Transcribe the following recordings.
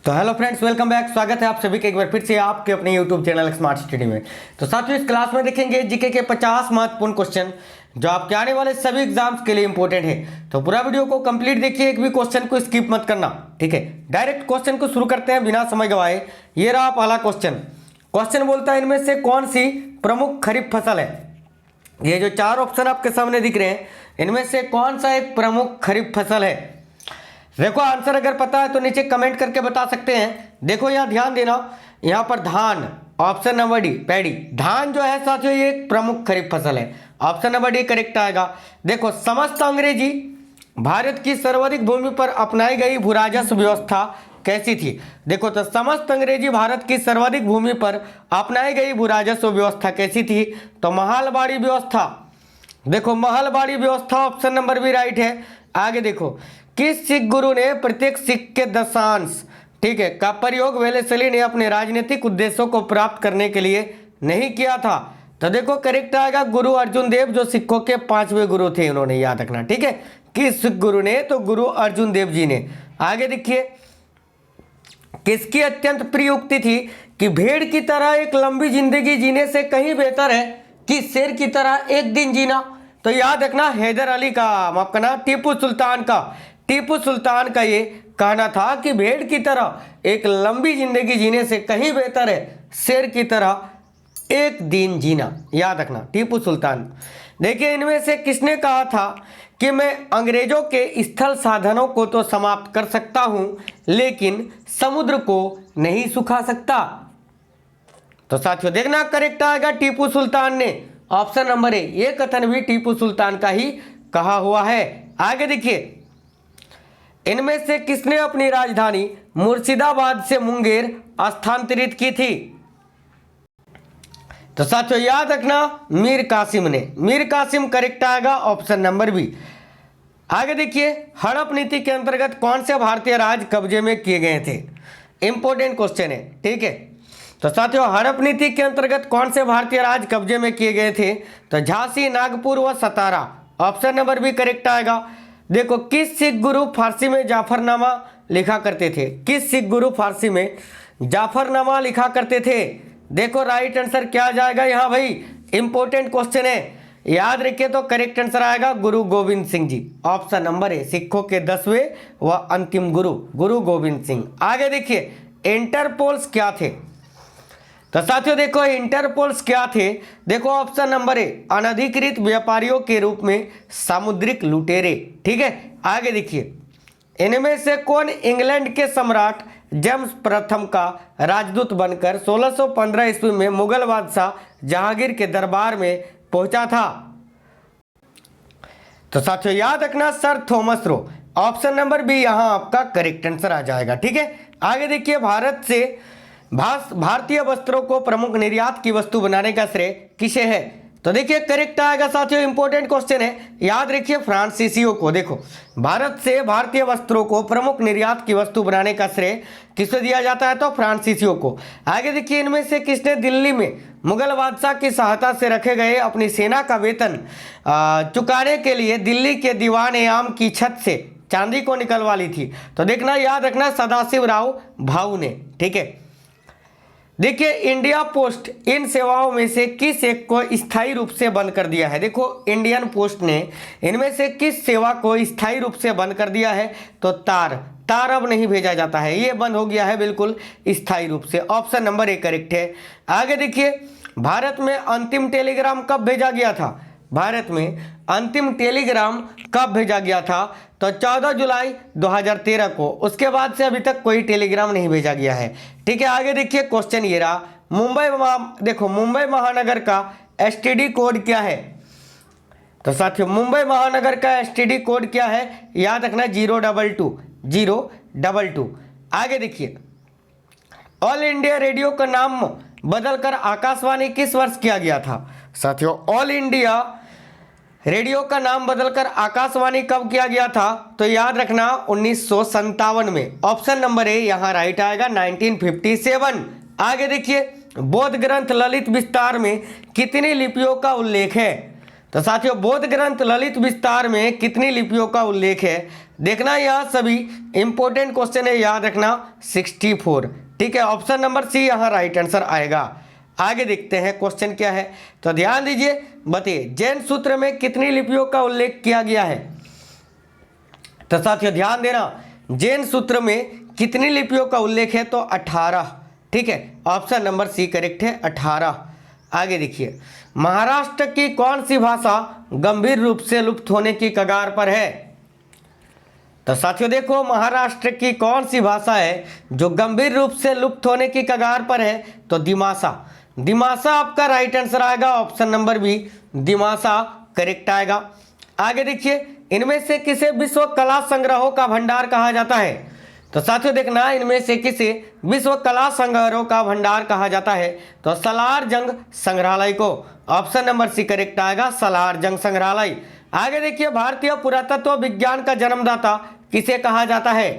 तो hello friends, welcome back. स्वागत है आप सभी का एक बार फिर से आपके अपने यूट्यूब चैनल स्मार्ट स्टडी में। तो साथियों, इस क्लास में देखेंगे जीके के 50 महत्वपूर्ण क्वेश्चन जो आपके आने वाले सभी एग्जाम्स के लिए इंपॉर्टेंट है। तो पूरा वीडियो को कंप्लीट देखिए, एक भी क्वेश्चन को स्किप मत करना, ठीक है। डायरेक्ट क्वेश्चन को शुरू करते हैं बिना समय गवाए। ये रहा पहला क्वेश्चन। क्वेश्चन बोलता है इनमें से कौन सी प्रमुख खरीफ फसल है। ये जो चार ऑप्शन आपके सामने दिख रहे हैं, इनमें से कौन सा एक प्रमुख खरीफ फसल है। देखो, आंसर अगर पता है तो नीचे कमेंट करके बता सकते हैं। देखो यहाँ ध्यान देना, यहाँ पर धान, ऑप्शन नंबर डी पैडी। धान जो है साथियों ये एक प्रमुख खरीफ फसल है, ऑप्शन नंबर डी करेक्ट आएगा। देखो, समस्त अंग्रेजी भारत की सर्वाधिक भूमि पर अपनाई गई भूराजस्व व्यवस्था कैसी थी। देखो, तो समस्त अंग्रेजी भारत की सर्वाधिक भूमि पर अपनाई गई भूराजस्व व्यवस्था कैसी थी, तो महलबाड़ी व्यवस्था। देखो, महलबाड़ी व्यवस्था ऑप्शन नंबर बी राइट है। आगे देखो, किस सिख गुरु ने प्रत्येक सिख के दशांश, ठीक है, का प्रयोग वेलेस्ली ने अपने राजनीतिक उद्देश्यों को प्राप्त करने के लिए नहीं किया था। तो देखो करेक्ट आएगा गुरु अर्जुन देव, जो सिखों के 5वें गुरु थे, उन्होंने, याद रखना, ठीक है। किस सिख गुरु ने, तो गुरु अर्जुन देव जी ने। आगे देखिए, किसकी अत्यंत प्रिय उक्ति थी कि भेड़ की तरह एक लंबी जिंदगी जीने से कहीं बेहतर है कि शेर की तरह एक दिन जीना। तो याद रखना, हैदर अली का, माफ करना, टीपू सुल्तान का ये कहना था कि भेड़ की तरह एक लंबी जिंदगी जीने से कहीं बेहतर है शेर की तरह एक दिन जीना। याद रखना, टीपू सुल्तान। देखिए, इनमें से किसने कहा था कि मैं अंग्रेजों के स्थल साधनों को तो समाप्त कर सकता हूं, लेकिन समुद्र को नहीं सुखा सकता। तो साथियों देखना करेक्ट आएगा टीपू सुल्तान ने, ऑप्शन नंबर ए। ये कथन भी टीपू सुल्तान का ही कहा हुआ है। आगे देखिए, इनमें से किसने अपनी राजधानी मुर्शिदाबाद से मुंगेर स्थानांतरित की थी। तो साथियों याद रखना, मीर कासिम ने। मीर कासिम करेक्ट आएगा, ऑप्शन नंबर बी। आगे देखिए, हड़प नीति के अंतर्गत कौन से भारतीय राज्य कब्जे में किए गए थे। इंपॉर्टेंट क्वेश्चन है, ठीक है। तो साथियों, हड़प नीति के अंतर्गत कौन से भारतीय राज्य कब्जे में किए गए थे, तो झांसी, नागपुर व सतारा, ऑप्शन नंबर बी करेक्ट आएगा। देखो, किस सिख गुरु फारसी में जाफरनामा लिखा करते थे। किस सिख गुरु फारसी में जाफरनामा लिखा करते थे। देखो राइट आंसर क्या आ जाएगा यहाँ भाई, इंपॉर्टेंट क्वेश्चन है, याद रखिए। तो करेक्ट आंसर आएगा गुरु गोविंद सिंह जी, ऑप्शन नंबर ए। सिखों के 10वें व अंतिम गुरु गुरु गोविंद सिंह। आगे देखिए, इंटरपोल्स क्या थे। तो साथियों देखो, इंटरपोल्स क्या थे। देखो ऑप्शन नंबर ए, अनधिकृत व्यापारियों के रूप में सामुद्रिक लुटेरे, ठीक है। आगे देखिए, इनमें से कौन इंग्लैंड के सम्राट जेम्स प्रथम का राजदूत बनकर 1615 ईस्वी में मुगल बादशाह जहांगीर के दरबार में पहुंचा था। तो साथियों याद रखना, sir Thomas Roe, option number B यहां आपका करेक्ट आंसर आ जाएगा, ठीक है। आगे देखिए, भारतीय वस्त्रों को प्रमुख निर्यात की वस्तु बनाने का श्रेय किसे है। तो देखिए करेक्ट आएगा साथियों, इंपॉर्टेंट क्वेश्चन है, याद रखिए, फ्रांसीसियों को। देखो, भारत से भारतीय वस्त्रों को प्रमुख निर्यात की वस्तु बनाने का श्रेय किसे दिया जाता है, तो फ्रांसीसियों को। आगे देखिए, इनमें से किसने दिल्ली में मुगल बादशाह की सहायता से रखे गए अपनी सेना का वेतन चुकाने के लिए दिल्ली के दीवान ए आम की छत से चांदी को निकलवा ली थी। तो देखना, याद रखना, सदाशिव राव भाऊ ने, ठीक है। देखिए, इंडिया पोस्ट इन सेवाओं में से किस एक को स्थायी रूप से बंद कर दिया है। देखो, इंडियन पोस्ट ने इनमें से किस सेवा को स्थायी रूप से बंद कर दिया है, तो तार अब नहीं भेजा जाता है, ये बंद हो गया है बिल्कुल स्थायी रूप से, ऑप्शन नंबर ए करेक्ट है। आगे देखिए, भारत में अंतिम टेलीग्राम कब भेजा गया था। भारत में अंतिम टेलीग्राम कब भेजा गया था, तो 14 जुलाई 2013 को। उसके बाद से अभी तक कोई टेलीग्राम नहीं भेजा गया है, ठीक है। आगे देखिए, क्वेश्चन ये रहा, देखो मुंबई महानगर का एसटीडी कोड क्या है। तो साथियों, मुंबई महानगर का एसटीडी कोड क्या है, याद रखना, 022। आगे देखिए, ऑल इंडिया रेडियो का नाम बदलकर आकाशवाणी किस वर्ष किया गया था। साथियों, ऑल इंडिया रेडियो का नाम बदलकर आकाशवाणी कब किया गया था, तो याद रखना 1957 में, ऑप्शन नंबर ए यहां राइट आएगा, 1957। आगे देखिए, बौद्ध ग्रंथ ललित विस्तार में कितनी लिपियों का उल्लेख है। तो साथियों, बौद्ध ग्रंथ ललित विस्तार में कितनी लिपियों का उल्लेख है, देखना यहाँ सभी इंपॉर्टेंट क्वेश्चन है, याद रखना 64। ठीक है, ऑप्शन नंबर सी यहाँ राइट आंसर आएगा। आगे देखते हैं क्वेश्चन क्या है, तो ध्यान दीजिए, बताइए जैन सूत्र में कितनी लिपियों का उल्लेख किया गया है। तो साथियों ध्यान देना, जैन सूत्र में कितनी लिपियों का उल्लेख है, तो 18। ठीक है, ऑप्शन नंबर सी करेक्ट है, 18। आगे देखिए, महाराष्ट्र की कौन सी भाषा गंभीर रूप से लुप्त होने की कगार पर है। तो साथियों देखो, महाराष्ट्र की कौन सी भाषा है जो गंभीर रूप से लुप्त होने की कगार पर है, तो दिमासा। दिमासा आपका राइट आंसर आएगा, option number B Dimasa correct आएगा। आगे देखिए, इनमें से किसे विश्व कला संग्रहों का भंडार कहा जाता है। तो साथियों देखना, इनमें से किसे विश्व कला संग्रहों का भंडार कहा जाता है, तो सलार जंग संग्रहालय को। ऑप्शन नंबर सी करेक्ट आएगा, सलार जंग संग्रहालय। आगे देखिए, भारतीय पुरातत्व विज्ञान का जन्मदाता किसे कहा जाता है।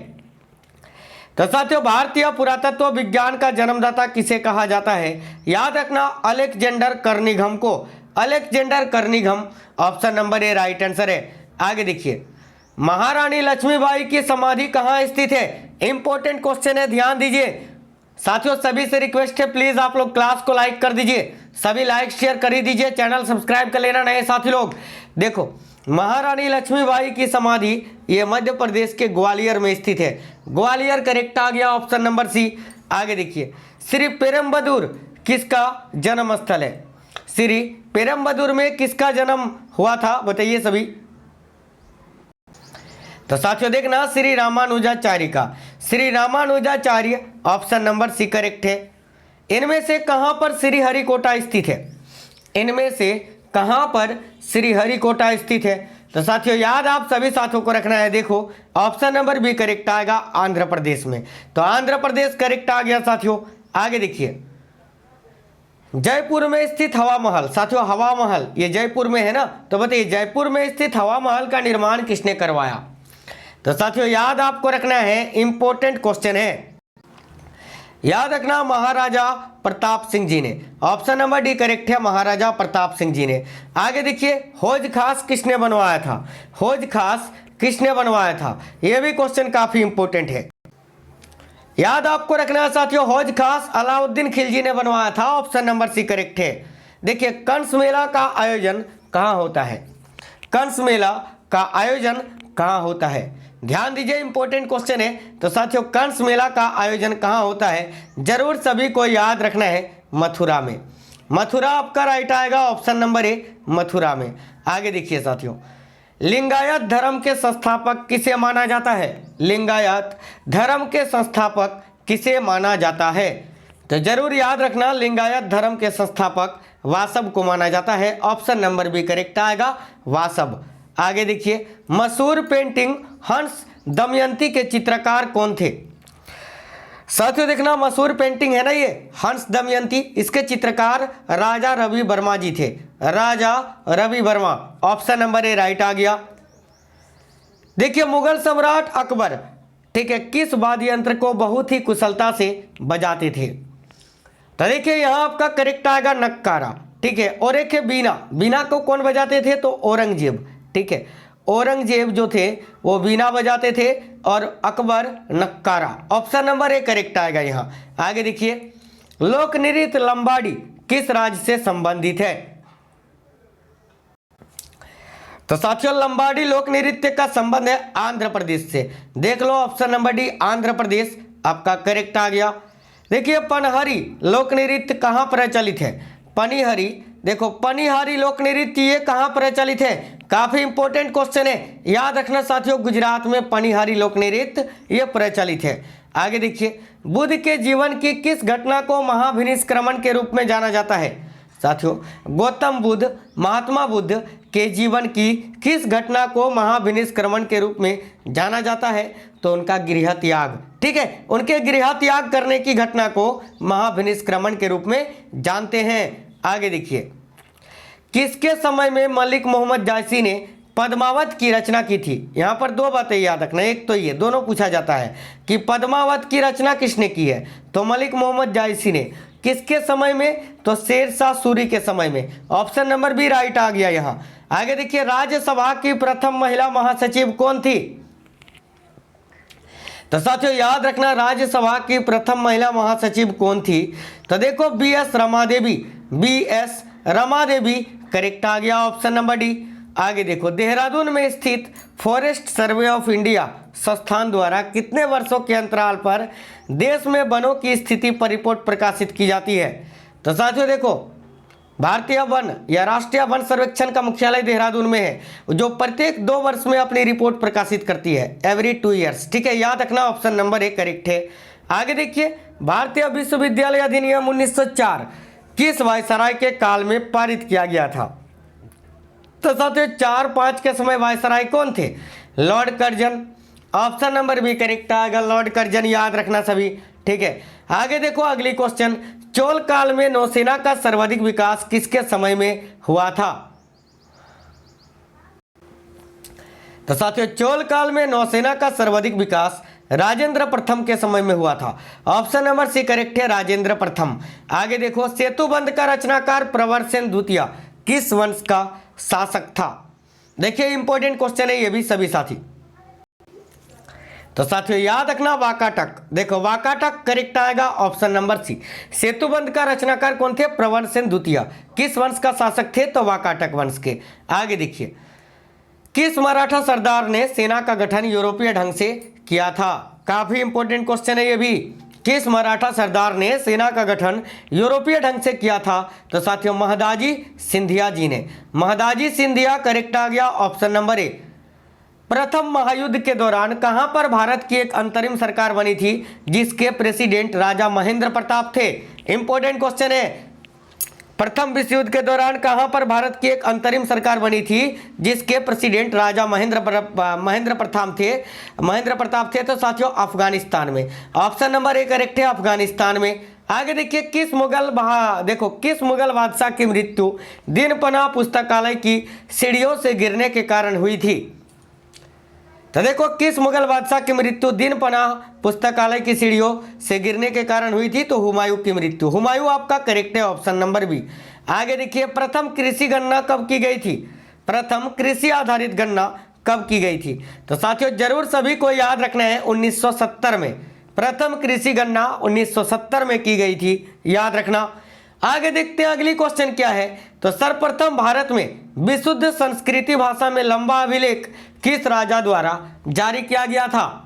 तो साथियों, भारतीय पुरातत्व विज्ञान का जन्मदाता किसे कहा जाता है, याद रखना अलेक्जेंडर कर्निघम को। अलेक्जेंडर कर्निघम, option number A right answer है। आगे देखिए, महारानी लक्ष्मीबाई की समाधि कहाँ स्थित है। इंपॉर्टेंट क्वेश्चन है, ध्यान दीजिए साथियों। सभी से रिक्वेस्ट है, प्लीज आप लोग क्लास को लाइक कर दीजिए, सभी लाइक शेयर कर ही दीजिए, चैनल सब्सक्राइब कर लेना नए साथी लोग। देखो, महारानी लक्ष्मीबाई की समाधि ये मध्य प्रदेश के ग्वालियर में स्थित है। ग्वालियर करेक्ट आ गया, ऑप्शन नंबर सी। आगे देखिए, श्री पेरुम्बदूर किसका जन्म स्थल है। श्री पेरुम्बदूर में किसका जन्म हुआ था, बताइए सभी। तो साथियों देखना, श्री रामानुजाचार्य का। Shri Ramanujacharya, option number C correct है। इनमें से कहां पर श्रीहरिकोटा स्थित है। इनमें से कहां पर श्रीहरिकोटा स्थित है। तो साथियों याद आप सभी साथियों को रखना है, देखो ऑप्शन नंबर बी करेक्ट आएगा, आंध्र प्रदेश में। तो आंध्र प्रदेश करेक्ट आ गया साथियों। आगे देखिए, जयपुर में स्थित हवा महल। साथियों हवा महल ये जयपुर में है ना, तो बताइए जयपुर में स्थित हवा महल का निर्माण किसने करवाया। तो साथियों याद आपको रखना है, इंपॉर्टेंट क्वेश्चन है, याद रखना महाराजा प्रताप सिंह जी ने। ऑप्शन नंबर डी करेक्ट है, महाराजा प्रताप सिंह जी ने। आगे देखिए, हौज खास किसने बनवाया था। हौज खास किसने बनवाया था, यह भी क्वेश्चन काफी इंपॉर्टेंट है, याद आपको रखना है साथियों। हौज खास अलाउद्दीन खिलजी ने बनवाया था, ऑप्शन नंबर सी करेक्ट है। देखिए, कंस मेला का आयोजन कहाँ होता है। कंस मेला का आयोजन कहाँ होता है, ध्यान दीजिए इंपॉर्टेंट क्वेश्चन है। तो साथियों कंस मेला का आयोजन कहाँ होता है, जरूर सभी को याद रखना है, मथुरा में। मथुरा आपका राइट आएगा, ऑप्शन नंबर ए मथुरा में। आगे देखिए साथियों, लिंगायत धर्म के संस्थापक किसे माना जाता है। लिंगायत धर्म के संस्थापक किसे माना जाता है, तो जरूर याद रखना लिंगायत धर्म के संस्थापक वासव को माना जाता है। ऑप्शन नंबर बी करेक्ट आएगा, वासव। आगे देखिए, मशहूर पेंटिंग हंस दमयंती के चित्रकार कौन थे। साथियों देखना, मशहूर पेंटिंग है ना ये हंस दमयंती, इसके चित्रकार राजा रवि वर्मा जी थे। Raja Ravi Varma, option number A right आ गया। देखिए, मुगल सम्राट अकबर, ठीक है, किस वाद्य यंत्र को बहुत ही कुशलता से बजाते थे। तो देखिए यहाँ आपका करेक्ट आएगा नक्कारा, ठीक है। और एक है बीना। बीना को कौन बजाते थे, तो औरंगजेब, ठीक है। औरंगजेब जो थे वो बीना बजाते थे और अकबर नक्कारा। ऑप्शन नंबर ए करेक्ट आएगा यहाँ। आगे देखिए, लोक नृत्य लंबाडी किस राज्य से संबंधित है। तो साथियों लंबाडी लोक नृत्य का संबंध है आंध्र प्रदेश से। देख लो option number D Andhra Pradesh आपका करेक्ट आ गया। देखिए, पनहरी लोक नृत्य कहाँ प्रचलित है। पनिहरी, देखो पनिहारी लोक नृत्य ये कहाँ प्रचलित है, काफी इंपॉर्टेंट क्वेश्चन है, याद रखना साथियों। गुजरात में पनिहारी लोक नृत्य ये प्रचलित है। आगे देखिए, बुद्ध के जीवन की किस घटना को महाभिनिष्क्रमण के रूप में जाना जाता है। साथियों गौतम बुद्ध, महात्मा बुद्ध के जीवन की किस घटना को महाभिनिष्क्रमण के रूप में जाना जाता है, तो उनका गृह त्याग, ठीक है, उनके गृह त्याग करने की घटना को महाभिनिष्क्रमण के रूप में जानते हैं। आगे देखिए, किसके समय में मलिक मोहम्मद जायसी ने पद्मावत की रचना की थी। यहाँ पर दो बातें याद रखना, एक तो ये दोनों पूछा जाता है कि पद्मावत की रचना किसने की है, तो मलिक मोहम्मद जायसी ने। किसके समय में, तो शेरशाह सूरी के समय में। ऑप्शन नंबर बी राइट आ गया यहाँ। आगे देखिए, राज्यसभा की प्रथम महिला महासचिव कौन थी। तो साथियों याद रखना राज्यसभा की प्रथम महिला महासचिव कौन थी? तो देखो BS Rama Devi, BS Rama Devi correct आ गया ऑप्शन नंबर डी। आगे देखो देहरादून में स्थित फॉरेस्ट सर्वे ऑफ इंडिया संस्थान द्वारा कितने वर्षों के अंतराल पर देश में वनों की स्थिति पर रिपोर्ट प्रकाशित की जाती है? तो साथियों देखो भारतीय वन या राष्ट्रीय वन सर्वेक्षण का मुख्यालय देहरादून में है, जो प्रत्येक 2 वर्ष में अपनी रिपोर्ट प्रकाशित करती है, एवरी 2 ईयर्स। ठीक है, याद रखना ऑप्शन नंबर ए करेक्ट है। आगे देखिए भारतीय विश्वविद्यालय अधिनियम 1904 किस वायसराय के काल में पारित किया गया था? तो साथियों 4-5 के समय वायसराय कौन थे? Lord Curzon. Option number B correct आएगा, लॉर्ड कर्जन, याद रखना सभी। ठीक है, आगे देखो अगली क्वेश्चन, चोल काल में नौसेना का सर्वाधिक विकास किसके समय में हुआ था? तो साथियों चोल काल में नौसेना का सर्वाधिक विकास राजेंद्र प्रथम के समय में हुआ था। ऑप्शन नंबर सी करेक्ट है, राजेंद्र प्रथम। आगे देखो सेतुबंध का रचनाकार प्रवरसेन द्वितीय किस वंश का शासक था? देखिए इंपॉर्टेंट क्वेश्चन है ये भी सभी साथी। तो साथियों याद रखना वाकाटक। देखो वाकाटक करेक्ट आएगा ऑप्शन नंबर सी। सेतुबंध का रचनाकार कौन थे? प्रवरसेन द्वितीय। किस वंश का शासक थे? तो वाकाटक वंश के। आगे देखिए किस मराठा सरदार ने सेना का गठन यूरोपीय ढंग से किया था? काफी इंपॉर्टेंट क्वेश्चन है ये भी। किस मराठा सरदार ने सेना का गठन यूरोपीय ढंग से किया था? तो साथियों महादाजी सिंधिया जी ने। महादाजी सिंधिया करेक्ट आ गया ऑप्शन नंबर ए। प्रथम महायुद्ध के दौरान कहां पर भारत की एक अंतरिम सरकार बनी थी जिसके प्रेसिडेंट राजा महेंद्र प्रताप थे? इंपॉर्टेंट क्वेश्चन है। प्रथम विश्व युद्ध के दौरान कहां पर भारत की एक अंतरिम सरकार बनी थी जिसके प्रेसिडेंट राजा महेंद्र प्रताप थे? तो साथियों अफगानिस्तान में। ऑप्शन नंबर ए करेक्ट है, अफगानिस्तान में। आगे देखिए किस मुगल बादशाह की मृत्यु दीनपनाह पुस्तकालय की सीढ़ियों से गिरने के कारण हुई थी? तो देखो किस मुगल बादशाह की मृत्यु दीनपनाह पुस्तकालय की सीढ़ियों से गिरने के कारण हुई थी? तो हुमायूं की मृत्यु। हुमायूं आपका करेक्ट है ऑप्शन नंबर बी। आगे देखिए प्रथम कृषि गणना कब की गई थी? प्रथम कृषि आधारित गणना कब की गई थी? तो साथियों जरूर सभी को याद रखना है 1970 में। प्रथम कृषि गणना 1970 में की गई थी, याद रखना। आगे देखते हैं अगली क्वेश्चन क्या है। तो सर्वप्रथम भारत में विशुद्ध संस्कृति भाषा में लंबा अभिलेख किस राजा द्वारा जारी किया गया था?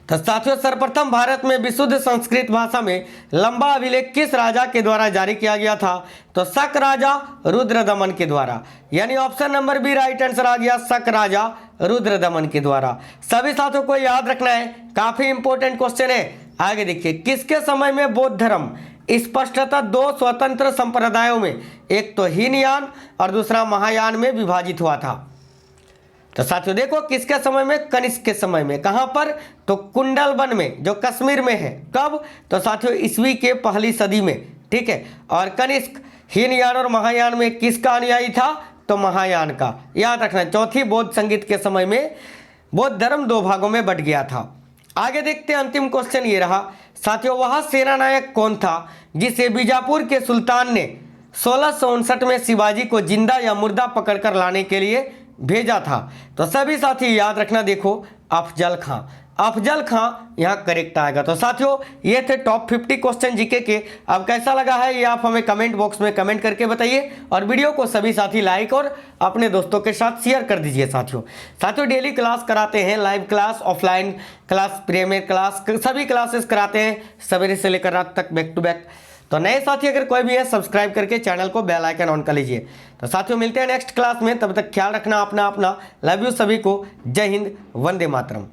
तो साथियों सर्वप्रथम भारत में विशुद्ध संस्कृत भाषा में लंबा अभिलेख किस राजा के द्वारा जारी किया गया था? तो शक राजा रुद्रदमन के द्वारा। यानी option number B right answer आ गया, शक राजा रुद्रदमन के द्वारा। सभी साथियों को याद रखना है, काफी इंपॉर्टेंट क्वेश्चन है। आगे देखिए किसके समय में बौद्ध धर्म स्पष्टतः 2 स्वतंत्र संप्रदायों में, एक तो हीनयान और दूसरा महायान में विभाजित हुआ था? तो साथियों देखो किसके समय में? कनिष्क के समय में। कहां पर? तो कुंडलवन में जो कश्मीर में है। कब? तो साथियों ईस्वी के पहली सदी में। ठीक है, और कनिष्क हीनयान और महायान में किसका अनुयायी था? तो महायान का। याद रखना चौथी बौद्ध संगीत के समय में बौद्ध धर्म 2 भागों में बंट गया था। आगे देखते हैं अंतिम क्वेश्चन ये रहा साथियों, वह सेना नायक कौन था जिसे बीजापुर के सुल्तान ने 1659 में शिवाजी को जिंदा या मुर्दा पकड़कर लाने के लिए भेजा था? तो सभी साथी याद रखना, देखो अफजल खां। अफजल खां यहाँ करेक्ट आएगा। तो साथियों ये थे टॉप 50 क्वेश्चन जीके के। अब कैसा लगा है ये आप हमें कमेंट बॉक्स में कमेंट करके बताइए, और वीडियो को सभी साथी लाइक और अपने दोस्तों के साथ शेयर कर दीजिए। साथियों डेली क्लास कराते हैं, live class, offline class, premier class, सभी क्लासेस कराते हैं सवेरे से लेकर रात तक, बैक टू बैक। तो नए साथी अगर कोई भी है सब्सक्राइब करके चैनल को बेल आइकन ऑन कर लीजिए। तो साथियों मिलते हैं नेक्स्ट क्लास में, तब तक ख्याल रखना अपना। लव यू सभी को। जय हिंद, वंदे मातरम।